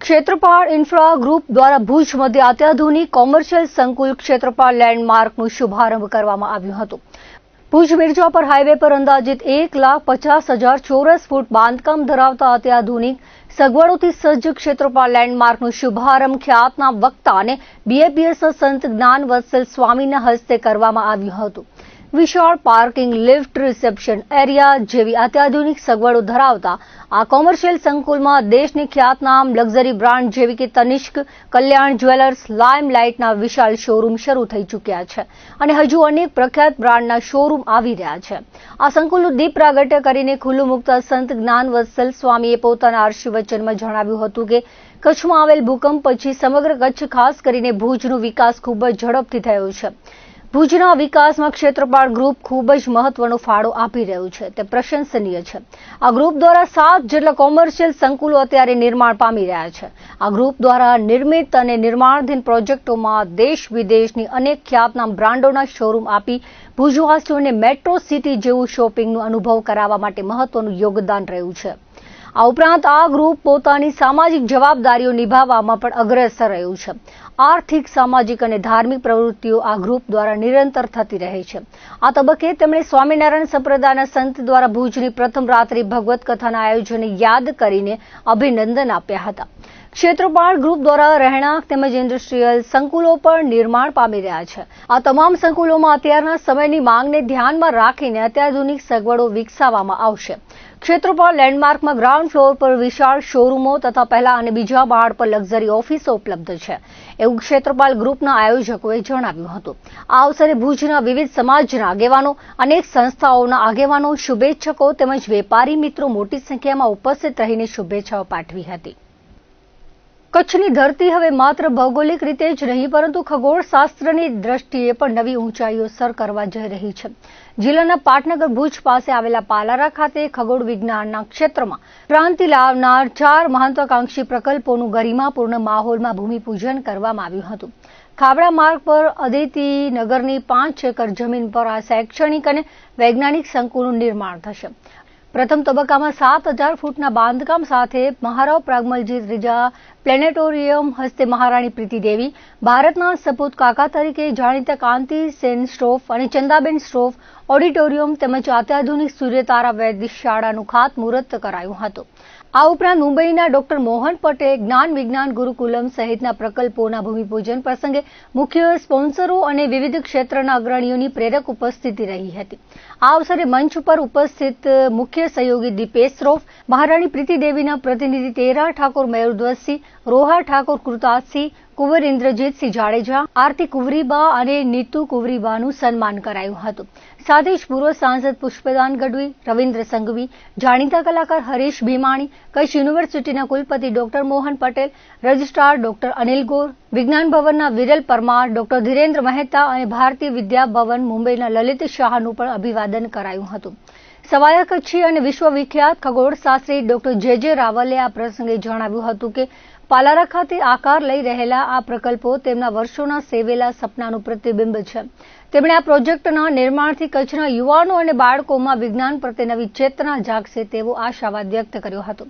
Kshetrapal infra group દ્વારા ભુજ મધ્ય અત્યાધુનિક કોમર્શિયલ સંકુલ ક્ષેત્રપાળ લેન્ડમાર્કનું શુભારંભ કરવામાં આવ્યું હતું। ભુજ મિર્જાપર હાઈવે પર અંદાજિત 1,50,000 ચોરસ ફૂટ બાંધકામ ધરાવતા અત્યાધુનિક સગવડોથી સજ્જ ક્ષેત્રપાળ લેન્ડમાર્કનું શુભારંભ ખ્યાતના વક્તા અને BAPS સંત જ્ઞાનવત્સલ સ્વામીના હસ્તે કરવામાં આવ્યું હતું। વિશાળ પાર્કિંગ, લિફ્ટ, રિસેપ્શન એરિયા જેવી અત્યાધુનિક સગવડો ધરાવતા આ કોમર્શિયલ સંકુલમાં દેશની ખ્યાતનામ લક્ઝરી બ્રાન્ડ જેવી કે તનિષ્ક, કલ્યાણ જ્વેલર્સ, લાઇમલાઇટના વિશાળ શોરૂમ શરૂ થઈ ચૂક્યા છે અને હજુ અનેક પ્રખ્યાત બ્રાન્ડના શોરૂમ આવી રહ્યા છે। આ સંકુલનું દીપ પ્રાગટ્ય કરીને ખુલ્લું મૂકતા સંત જ્ઞાનવત્સલ સ્વામીએ પોતાના આશીર્વચનમાં જણાવ્યું હતું કે કચ્છમાં આવેલ ભૂકંપ પછી સમગ્ર કચ્છ, ખાસ કરીને ભુજનો વિકાસ ખૂબ જ ઝડપથી થયો છે। ભુજના વિકાસમાં ક્ષેત્રપાળ ગ્રુપ ખૂબ જ મહત્વનો ફાળો આપી રહ્યું છે, તે પ્રશંસનીય છે। આ ગ્રુપ દ્વારા 7 જેટલા કોમર્શિયલ સંકુલો અત્યારે નિર્માણ પામી રહ્યા છે। આ ગ્રુપ દ્વારા નિર્મિત અને નિર્માણાધીન પ્રોજેક્ટોમાં દેશ વિદેશની અનેક ખ્યાતનામ બ્રાન્ડોના શોરૂમ આપી ભુજવાસીઓને મેટ્રો સિટી જેવું શોપિંગનો અનુભવ કરાવવા માટે મહત્વનું યોગદાન રહ્યું છે। આ ઉપરાંત આ ગ્રુપ પોતાની સામાજિક જવાબદારીઓ નિભાવવામાં પણ અગ્રેસર રહ્યું છે। આર્થિક, સામાજિક અને ધાર્મિક પ્રવૃત્તિઓ આ ગ્રુપ દ્વારા નિરંતર થતી રહે છે। આ તબક્કે તેમણે સ્વામિનારાયણ સંપ્રદાયના સંત દ્વારા ભુજની પ્રથમ રાત્રિ ભગવત કથાના આયોજનને યાદ કરીને અભિનંદન આપ્યા હતા। ક્ષેત્રપાળ ગ્રુપ દ્વારા રહેણાંક તેમજ ઇન્ડસ્ટ્રીયલ સંકુલો પણ નિર્માણ પામી રહ્યા છે। આ તમામ સંકુલોમાં અત્યારના સમયની માંગને ધ્યાનમાં રાખીને અત્યાધુનિક સગવડો વિકસાવવામાં આવશે। ક્ષેત્રપાળ લેન્ડમાર્કમાં ગ્રાઉન્ડ ફ્લોર પર વિશાળ શોરૂમો તથા પહેલા અને બીજા માળ પર લક્ઝરી ઓફિસો ઉપલબ્ધ છે, એવું ક્ષેત્રપાળ ગ્રુપના આયોજકોએ જણાવ્યું હતું। આ અવસરે ભુજના વિવિધ સમાજના આગેવાનો, અનેક સંસ્થાઓના આગેવાનો, શુભેચ્છકો તેમજ વેપારી મિત્રો મોટી સંખ્યામાં ઉપસ્થિત રહીને શુભેચ્છાઓ પાઠવી હતી। કચ્છની ધરતી હવે માત્ર ભૌગોલિક રીતે જ નહીં પરંતુ ખગોળશાસ્ત્રની દ્રષ્ટિએ પણ નવી ઊંચાઈઓ સર કરવા જઈ રહી છે। જિલ્લાના પાટનગર ભુજ પાસે આવેલા પાલારા ખાતે ખગોળ વિજ્ઞાનના ક્ષેત્રમાં ક્રાંતિ લાવનાર 4 મહત્વાકાંક્ષી પ્રકલ્પોનું ગરિમાપૂર્ણ માહોલમાં ભૂમિપૂજન કરવામાં આવ્યું હતું। ખાબડા માર્ગ પર અદિતિ નગરની 5 એકર જમીન પર આ શૈક્ષણિક અને વૈજ્ઞાનિક સંકુલનું નિર્માણ થશે। પ્રથમ તબક્કામાં 7,000 ફૂટના બાંધકામ સાથે મહારાવ પ્રાગમલજી ત્રીજા પ્લેનેટોરિયમ હસ્તે મહારાણી પ્રીતિદેવી, ભારતના સપૂત કાકા તરીકે જાણીતા કાંતિ સેન સ્ટ્રોફ અને ચંદાબેન સ્ટ્રોફ ઓડિટોરિયમ તેમજ અત્યાધુનિક સૂર્યતારા વેધશાળાનું ખાતમુહૂર્ત કરાયું હતું। આ ઉપરાંત મુંબઈના ડોક્ટર મોહન પટેલ જ્ઞાન વિજ્ઞાન ગુરુકુલમ સહિતના પ્રકલ્પોના ભૂમિપૂજન પ્રસંગે મુખ્ય સ્પોન્સરો અને વિવિધ ક્ષેત્રના અગ્રણીઓની પ્રેરક ઉપસ્થિતિ રહી હતી। આ અવસરે મંચ ઉપર ઉપસ્થિત મુખ્ય સહયોગી દીપેશ શ્રોફ, મહારાણી પ્રીતિદેવીના પ્રતિનિધિ તેરા ઠાકોર મયુરધ્વજસિંહ, રોહા ઠાકોર કૃતાજસિંહ, કુંવર ઇન્દ્રજીતસિંહ જાડેજા, આરતી કુંવરીબા અને નીતુ કુંવરીબાનું સન્માન કરાયું હતું। સાથે જ પૂર્વ સાંસદ પુષ્પદાન ગઢવી, રવિન્દ્ર સંઘવી, જાણીતા કલાકાર હરીશ ભીમાણી, કચ્છ યુનિવર્સિટીના કુલપતિ doctor Mohan Patel, registrar doctor Anil Gor, વિજ્ઞાન ભવનના વિરલ પરમાર, ડોક્ટર ધીરેન્દ્ર મહેતા અને ભારતીય વિદ્યા ભવન મુંબઈના લલિત શાહનું પણ અભિવાદન કરાયું હતું। સવાયા કચ્છી અને વિશ્વવિખ્યાત ખગોળશાસ્ત્રી ડોક્ટર જે રાવલે આ પ્રસંગે જણાવ્યું હતું કે પાલારા ખાતે આકાર લઈ રહેલા આ પ્રકલ્પો તેમના વર્ષોના સેવેલા સપનાનું પ્રતિબિંબ છે। તેમણે આ પ્રોજેક્ટના નિર્માણથી કચ્છના યુવાનો અને બાળકોમાં વિજ્ઞાન પ્રત્યે નવી ચેતના જાગશે તેવો આશાવાદ વ્યક્ત કર્યો હતો।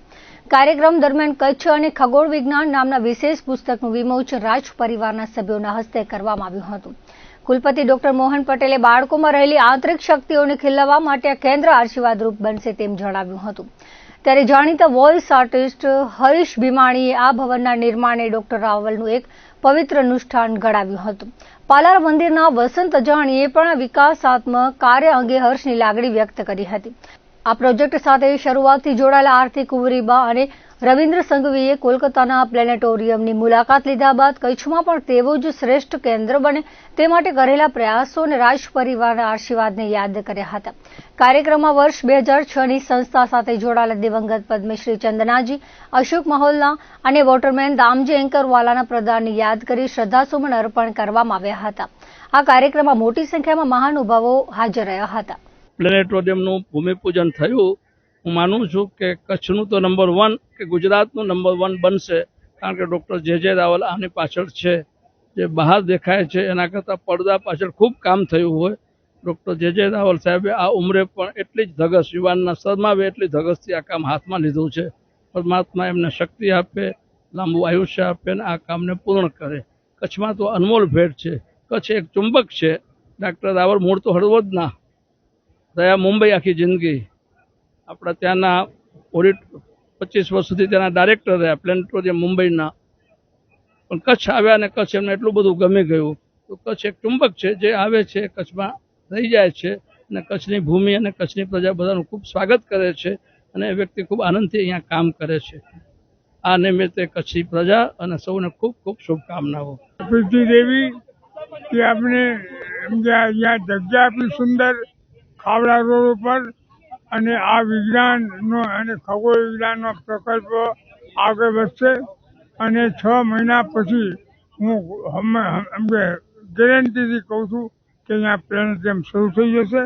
કાર્યક્રમ દરમિયાન કચ્છ અને ખગોળ વિજ્ઞાન નામના વિશેષ પુસ્તકનું વિમોચન રાજ પરિવારના સભ્યોના હસ્તે કરવામાં આવ્યું હતું। કુલપતિ ડોક્ટર મોહન પટેલે બાળકોમાં રહેલી આંતરિક શક્તિઓને ખીલવવા માટે આ કેન્દ્ર આશીર્વાદરૂપ બનશે તેમ જણાવ્યું હતું। ત્યારે જાણીતા વોઇસ આર્ટિસ્ટ હરીશ ભીમાણીએ આ ભવનના નિર્માણને ડોક્ટર રાવલનું એક પવિત્ર અનુષ્ઠાન ગણાવ્યું હતું। પાલારા મંદિરના વસંત અજાણીએ પણ આ વિકાસાત્મક કાર્ય અંગે હર્ષની લાગણી વ્યક્ત કરી હતી। આ પ્રોજેક્ટ સાથે શરૂઆતથી જોડાયેલા આરતી કુંવરીબા અને રવિન્દ્ર સંઘવીએ કોલકાતાના પ્લેનેટોરિયમની મુલાકાત લીધા બાદ કચ્છમાં પણ તેવું જ શ્રેષ્ઠ કેન્દ્ર બને તે માટે કરેલા પ્રયાસો અને રાજ પરિવારના આશીર્વાદને યાદ કર્યા હતા। કાર્યક્રમમાં વર્ષ 2006ની સંસ્થા સાથે જોડાયેલા દિવંગત પદ્મશ્રી ચંદનાજી, અશોક મહોલના અને વોટરમેન દામજી એન્કરવાલાના પ્રદાનને યાદ કરી શ્રદ્ધાસુમન અર્પણ કરવામાં આવ્યા હતા। આ કાર્યક્રમમાં મોટી સંખ્યામાં મહાનુભાવો હાજર રહ્યા હતા। પ્લેનેટોરિયમનું ભૂમિપૂજન થયું। હું માનું છું કે કચ્છનું તો નંબર 1 કે ગુજરાતનું નંબર 1 બનશે, કારણ કે ડૉક્ટર જે રાવલ આની પાછળ છે। જે બહાર દેખાય છે એના કરતાં પડદા પાછળ ખૂબ કામ થયું હોય। ડૉક્ટર જે રાવલ સાહેબે આ ઉંમરે પણ એટલી જ ધગશ, યુવાનના સરમાવે એટલી ધગશથી આ કામ હાથમાં લીધું છે। પરમાત્મા એમને શક્તિ આપે, લાંબુ આયુષ્ય આપે અને આ કામને પૂર્ણ કરે. કચ્છમાં તો અનમોલ ભેટ છે. કચ્છ એક ચુંબક છે. ડાક્ટર રાવલ મૂળ તો હળવદના, રહ્યા મુંબઈ આખી જિંદગી. આપણા ત્યાંના ઓડિટ 25 વર્ષ સુધી ત્યાંના ડાયરેક્ટર રહ્યા પ્લેનેટોરિયમ મુંબઈના. પણ કચ્છ આવ્યા અને કચ્છ એમને એટલું બધું ગમી ગયું. તો કચ્છ એક ચુંબક છે, જે આવે છે કચ્છમાં રહી જાય છે અને કચ્છની ભૂમિ અને કચ્છની પ્રજા બધાનું ખૂબ સ્વાગત કરે છે અને એ વ્યક્તિ ખૂબ આનંદથી અહીંયા કામ કરે છે. આ નિમિત્તે કચ્છી પ્રજા અને સૌને ખૂબ ખૂબ શુભકામનાઓ. પ્રીતિ દેવી કે આપણે અહીંયા જગ્યા આપી સુંદર ખાવડા રોડ ઉપર, અને આ વિજ્ઞાનનો અને ખગોળ વિજ્ઞાનનો પ્રકલ્પ આગળ વધશે અને 6 મહિના પછી હું ગેરંટીથી કહું છું કે અહીંયા પ્લેનેટોરિયમ શરૂ થઈ જશે.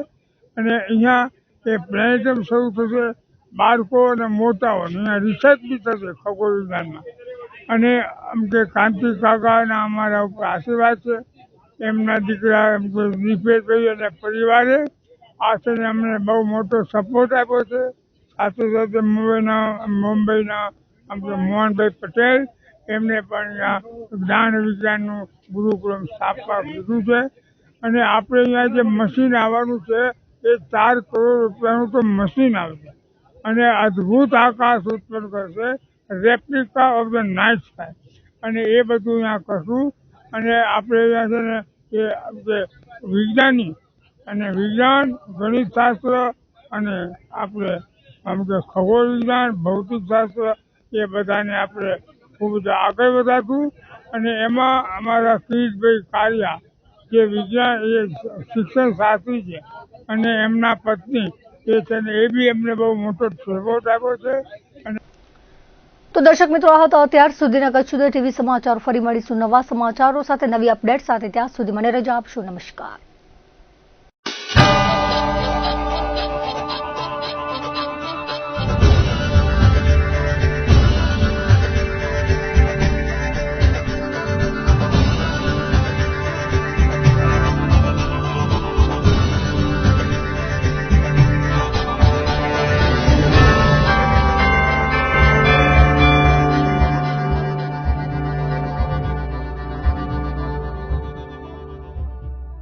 અને અહીંયા એ પ્લેનેટોરિયમ શરૂ થશે, બાળકો અને મોટાઓ અહીંયા રિસર્ચ બી થશે ખગોળ વિજ્ઞાનમાં. અને કે કાંતિ કાકાના અમારા ઉપર આશીર્વાદ છે, એમના દીકરા નિફેશભાઈ અને પરિવારે આ છે અમને બહુ મોટો સપોર્ટ આપ્યો છે. સાથે સાથે મુંબઈના મોહનભાઈ પટેલ એમને પણ અહીંયા જ્ઞાન વિજ્ઞાનનું ગુરુકુલમ સ્થાપવા કીધું છે. અને આપણે અહીંયા જે મશીન આવવાનું છે એ 4 કરોડ રૂપિયાનું તો મશીન આવશે અને અદ્ભુત આકાશ ઉત્પન્ન કરશે, replica of the night sky. અને એ બધું અહીંયા કરશું. અને આપણે અહીંયા છે ને એ વિજ્ઞાની અને વિજ્ઞાન, ગણિત શાસ્ત્ર અને આપણે ખગોળ વિજ્ઞાન, ભૌતિક શાસ્ત્ર એ બધાને આપણે ખૂબ જ આગળ વધારશું. અને એમાં અમારા કિરીટભાઈ કારિયા જે વિજ્ઞાન એ શિક્ષણ શાસ્ત્રી છે અને એમના પત્ની એ છે ને એ બી એમને બહુ મોટો સપોર્ટ આપ્યો છે. તો દર્શક મિત્રો, આ હતા અત્યાર સુધીના કચ્છ ઉદય ટીવી સમાચાર. ફરી મળીશું નવા સમાચારો સાથે, નવી અપડેટ સાથે. ત્યાં સુધી મને રજા આપશો. નમસ્કાર.